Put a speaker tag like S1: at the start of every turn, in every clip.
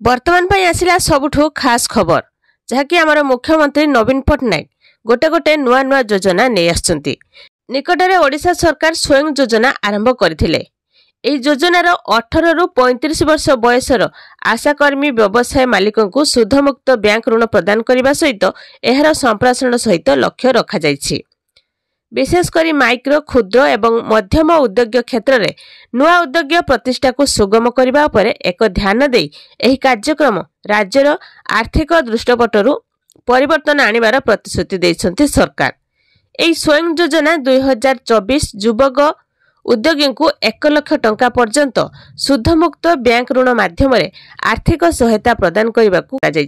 S1: वर्तमान पर आसला सबुठू खास खबर जहाँकि आमर मुख्यमंत्री नवीन पट्टनायक गोटे गोटे नुआ नुआ योजना नहीं आसुंती। निकटरे ओडिशा सरकार स्वयं योजना आरंभ करथिले। एही योजनार 18 रु 35 वर्ष बयसर आशाकर्मी व्यवसाय मालिकों को सुधमुक्त बैंक ऋण प्रदान करने सहित एहार संप्राषण सहित लक्ष्य रखा जाइछि। विशेषकर माइक्रो क्षुद्र एवं मध्यम उद्योग क्षेत्र में नुआ उद्योग प्रतिष्ठा को सुगम करने पर एक ध्यान दे एही कार्यक्रम राज्यर आर्थिक दृष्टिपटु परिवर्तन आनिबार प्रतिश्रुति देइछन्ति सरकार। एही स्वयं योजना 2024 युवक उद्योगी को 1 लाख टंका पर्यंत सुधमुक्त बैंक ऋण माध्यम आर्थिक सहायता प्रदान करने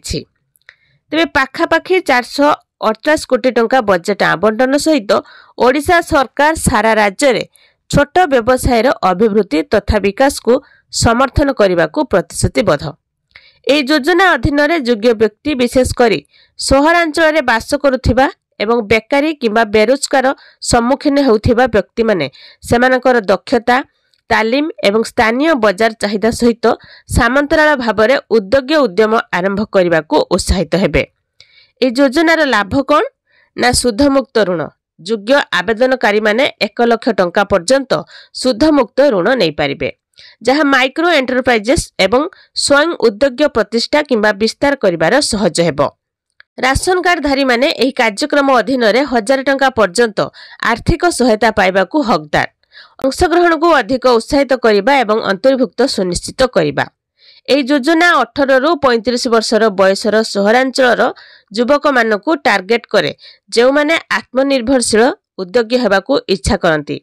S1: तेरे पाखापाखि 428 कोटी टंका बजेट आवंटन सहित ओडिशा सरकार सारा राज्य में छोट व्यवसाय अभिवृद्धि तथा विकास को समर्थन करने को प्रतिश्रुतिबद्ध। एही योजना अधीन योग्य व्यक्ति विशेषकर सहरांचल बास करुथिबा एवं बेकारी किंबा बेरोजगार सम्मुखीन होउथिबा व्यक्ति माने सेमानकर दक्षता तालीम एवं स्थानीय बाजार चाहिदा सहित सामंतराल भाव में उद्योग उद्यम आरंभ करने को उत्साहित हेबे। ए योजनार लाभ कौन ना सुधमुक्त ऋण योग्य आवेदनकारी माने 1 लाख टंका पर्यंत सुधमुक्त ऋण नहीं पारिबे जहाँ माइक्रो एंटरप्राइजेस एवं स्वयं उद्योग प्रतिष्ठा किंबा विस्तार करिबार सहज हेबो। राशन कार्ड धारी माने एही कार्यक्रम अधीन 1000 टंका पर्यंत आर्थिक सहायता पाइबा को हकदार। अंशग्रहण को अधिक उत्साहित करिबा एवं अंतर्भुक्त सुनिश्चित करिबा। एही योजना 18 रु 35 वर्षर बयसर सहरांचल युवक मानकु टार्गेट करे जो माने आत्मनिर्भरशील उद्योगी हेबाकु इच्छा करंती।